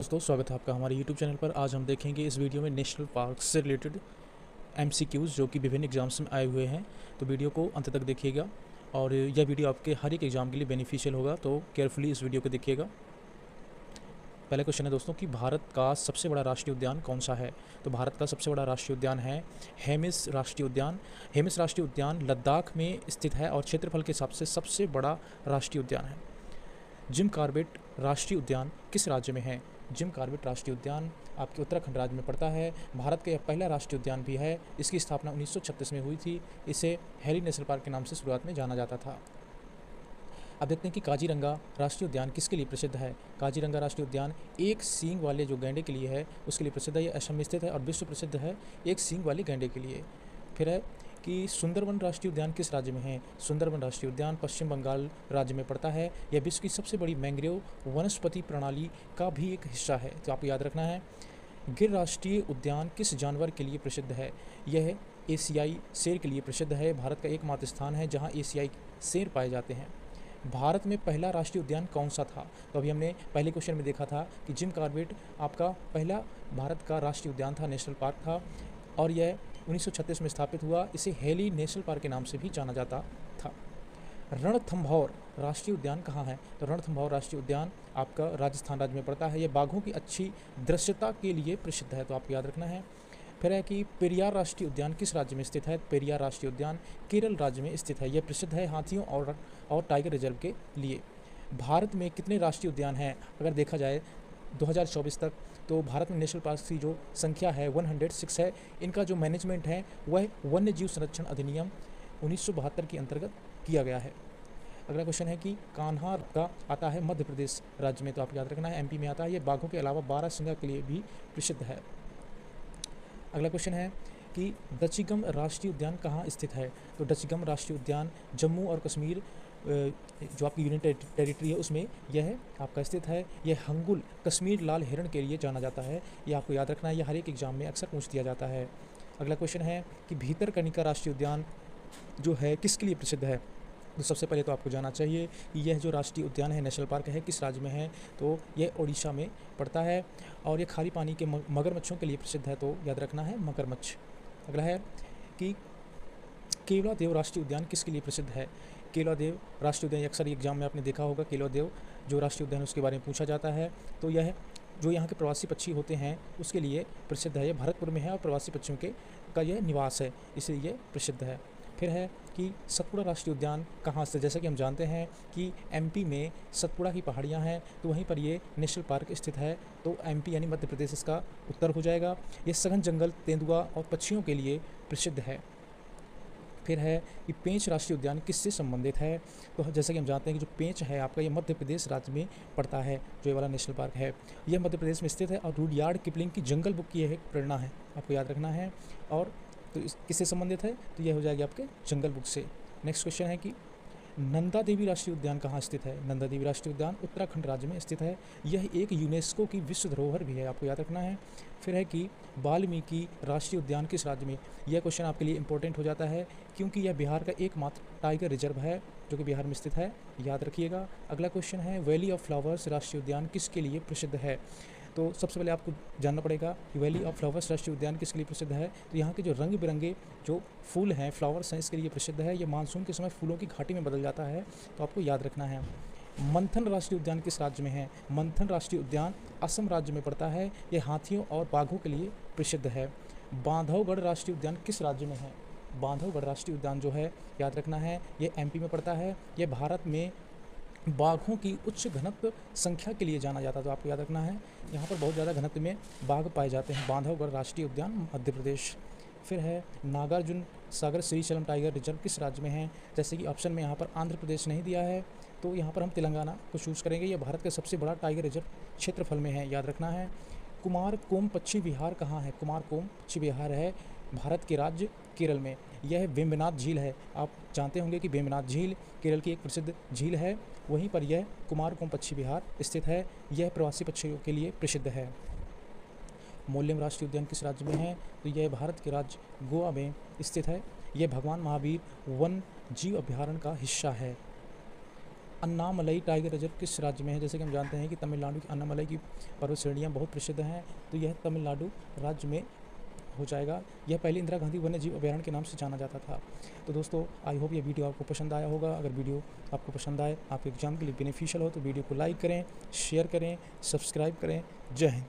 दोस्तों स्वागत है आपका हमारे YouTube चैनल पर। आज हम देखेंगे इस वीडियो में नेशनल पार्क से रिलेटेड MCQs जो कि विभिन्न एग्जाम्स में आए हुए हैं। तो वीडियो को अंत तक देखिएगा और यह वीडियो आपके हर एक एग्ज़ाम के लिए बेनिफिशियल होगा, तो केयरफुली इस वीडियो को देखिएगा। पहला क्वेश्चन है दोस्तों कि भारत का सबसे बड़ा राष्ट्रीय उद्यान कौन सा है। तो भारत का सबसे बड़ा राष्ट्रीय उद्यान है हेमिस राष्ट्रीय उद्यान। हेमिस राष्ट्रीय उद्यान लद्दाख में स्थित है और क्षेत्रफल के हिसाब से सबसे बड़ा राष्ट्रीय उद्यान है। जिम कॉर्बेट राष्ट्रीय उद्यान किस राज्य में है। जिम कॉर्बेट राष्ट्रीय उद्यान आपके उत्तराखंड राज्य में पड़ता है। भारत का यह पहला राष्ट्रीय उद्यान भी है। इसकी स्थापना 1936 में हुई थी। इसे हेली नेशनल पार्क के नाम से शुरुआत में जाना जाता था। अब देखते हैं कि काजीरंगा राष्ट्रीय उद्यान किसके लिए प्रसिद्ध है। काजीरंगा राष्ट्रीय उद्यान एक सींग वाले जो गैंडे के लिए है उसके लिए प्रसिद्ध है। यह असम में स्थित है और विश्व प्रसिद्ध है एक सींग वाले गैंडे के लिए। फिर है कि सुंदरवन राष्ट्रीय उद्यान किस राज्य में है। सुंदरवन राष्ट्रीय उद्यान पश्चिम बंगाल राज्य में पड़ता है। यह विश्व की सबसे बड़ी मैंग्रोव वनस्पति प्रणाली का भी एक हिस्सा है, तो आपको याद रखना है। गिर राष्ट्रीय उद्यान किस जानवर के लिए प्रसिद्ध है। यह एशियाई शेर के लिए प्रसिद्ध है। भारत का एकमात्र स्थान है जहां एशियाई शेर पाए जाते हैं। भारत में पहला राष्ट्रीय उद्यान कौन सा था। तो अभी हमने पहले क्वेश्चन में देखा था कि जिम कॉर्बेट आपका पहला भारत का राष्ट्रीय उद्यान था, नेशनल पार्क था, और यह 1936 में स्थापित हुआ। इसे हेली नेशनल पार्क के नाम से भी जाना जाता था। रणथंभौर राष्ट्रीय उद्यान कहाँ है। तो रणथंभौर राष्ट्रीय उद्यान आपका राजस्थान राज्य में पड़ता है। यह बाघों की अच्छी दृश्यता के लिए प्रसिद्ध है, तो आपको याद रखना है। फिर है कि पेरियार राष्ट्रीय उद्यान किस राज्य में स्थित है। पेरियार राष्ट्रीय उद्यान केरल राज्य में स्थित है। यह प्रसिद्ध है हाथियों और टाइगर रिजर्व के लिए। भारत में कितने राष्ट्रीय उद्यान हैं अगर देखा जाए 2024 तक, तो भारत में नेशनल पार्क की जो संख्या है 106 है। इनका जो मैनेजमेंट है वह वन्य जीव संरक्षण अधिनियम 1972 के अंतर्गत किया गया है। अगला क्वेश्चन है कि कान्हा का आता है मध्य प्रदेश राज्य में, तो आप याद रखना है MP में आता है। ये बाघों के अलावा 12 सिंगा के लिए भी प्रसिद्ध है। अगला क्वेश्चन है कि दचिगम राष्ट्रीय उद्यान कहाँ स्थित है। तो दचिगम राष्ट्रीय उद्यान जम्मू और कश्मीर जो आपकी यूनियन टेरिटरी है उसमें यह आपका स्थित है। यह हंगुल कश्मीर लाल हिरण के लिए जाना जाता है। यह आपको याद रखना है, यह हर एक एग्जाम में अक्सर पूछ दिया जाता है। अगला क्वेश्चन है कि भीतरकनिका राष्ट्रीय उद्यान जो है किसके लिए प्रसिद्ध है। तो सबसे पहले तो आपको जानना चाहिए कि यह जो राष्ट्रीय उद्यान है, नेशनल पार्क है, किस राज्य में है। तो यह ओडिशा में पड़ता है और ये खारी पानी के मगरमच्छों के लिए प्रसिद्ध है, तो याद रखना है मगरमच्छ। अगला है कि केवलादेव राष्ट्रीय उद्यान किसके लिए प्रसिद्ध है। केवलादेव राष्ट्रीय उद्यान अक्सर एग्जाम में आपने देखा होगा, केवलादेव जो राष्ट्रीय उद्यान उसके बारे में पूछा जाता है। तो यह जो यहाँ के प्रवासी पक्षी होते हैं उसके लिए प्रसिद्ध है। यह भरतपुर में है और प्रवासी पक्षियों का यह निवास है, इसलिए यह प्रसिद्ध है। फिर है कि सतपुड़ा राष्ट्रीय उद्यान कहाँ से। जैसा कि हम जानते हैं कि MP में सतपुड़ा की पहाड़ियाँ हैं, तो वहीं पर ये नेशनल पार्क स्थित है, तो MP यानी मध्य प्रदेश इसका उत्तर हो जाएगा। ये सघन जंगल, तेंदुआ और पक्षियों के लिए प्रसिद्ध है। फिर है कि पेंच राष्ट्रीय उद्यान किससे संबंधित है। तो जैसा कि हम जानते हैं कि जो पेंच है आपका, ये मध्य प्रदेश राज्य में पड़ता है। जो ये वाला नेशनल पार्क है यह मध्य प्रदेश में स्थित है और रुडयार्ड किपलिंग की जंगल बुक की यह एक प्रेरणा है, आपको याद रखना है। और तो किससे संबंधित है, तो यह हो जाएगी आपके जंगल बुक से। नेक्स्ट क्वेश्चन है कि नंदा देवी राष्ट्रीय उद्यान कहाँ स्थित है। नंदा देवी राष्ट्रीय उद्यान उत्तराखंड राज्य में स्थित है। यह एक यूनेस्को की विश्व धरोहर भी है, आपको याद रखना है। फिर है कि वाल्मीकि राष्ट्रीय उद्यान किस राज्य में। यह क्वेश्चन आपके लिए इंपॉर्टेंट हो जाता है क्योंकि यह बिहार का एकमात्र टाइगर रिजर्व है जो कि बिहार में स्थित है, याद रखिएगा। अगला क्वेश्चन है वैली ऑफ फ्लावर्स राष्ट्रीय उद्यान किसके लिए प्रसिद्ध है। तो सबसे पहले आपको जानना पड़ेगा कि वैली ऑफ फ्लावर्स राष्ट्रीय उद्यान किसके लिए प्रसिद्ध है। तो यहाँ के जो रंग बिरंगे जो फूल हैं, फ्लावर्स हैं, इसके लिए प्रसिद्ध है। ये मानसून के समय फूलों की घाटी में बदल जाता है, तो आपको याद रखना है। मंथन राष्ट्रीय उद्यान किस राज्य में है। मंथन राष्ट्रीय उद्यान असम राज्य में पड़ता है। यह हाथियों और बाघों के लिए प्रसिद्ध है। बांधवगढ़ राष्ट्रीय उद्यान किस राज्य में है। बांधवगढ़ राष्ट्रीय उद्यान जो है याद रखना है, ये MP में पड़ता है। यह भारत में बाघों की उच्च घनत्व संख्या के लिए जाना जाता है, तो आपको याद रखना है यहाँ पर बहुत ज़्यादा घनत्व में बाघ पाए जाते हैं। बांधवगढ़ राष्ट्रीय उद्यान मध्य प्रदेश। फिर है नागार्जुन सागर श्रीशैलम टाइगर रिजर्व किस राज्य में है। जैसे कि ऑप्शन में यहाँ पर आंध्र प्रदेश नहीं दिया है, तो यहाँ पर हम तेलंगाना को चूज़ करेंगे। यह भारत का सबसे बड़ा टाइगर रिजर्व क्षेत्रफल में है, याद रखना है। कुमारकोम पक्षी विहार कहाँ है। कुमारकोम पक्षी विहार है भारत के राज्य केरल में। यह वेम्बनाथ झील है। आप जानते होंगे कि वेम्बनाथ झील केरल की एक प्रसिद्ध झील है, वहीं पर यह कुमारकोम पक्षी विहार स्थित है। यह प्रवासी पक्षियों के लिए प्रसिद्ध है। मोल्यम राष्ट्रीय उद्यान किस राज्य में है। तो यह भारत के राज्य गोवा में स्थित है। यह भगवान महावीर वन जीव अभ्यारण्य का हिस्सा है। अन्नामलई टाइगर रिजर्व किस राज्य में है? जैसे कि हम जानते हैं कि तमिलनाडु की अन्नामलई की पर्वत श्रेणियाँ बहुत प्रसिद्ध हैं, तो यह तमिलनाडु राज्य में हो जाएगा। यह पहले इंदिरा गांधी वन्य जीव अभयारण्य के नाम से जाना जाता था। तो दोस्तों, आई होप ये वीडियो आपको पसंद आया होगा। अगर वीडियो आपको पसंद आए, आपके एग्जाम के लिए बेनिफिशियल हो, तो वीडियो को लाइक करें, शेयर करें, सब्सक्राइब करें। जय हिंद।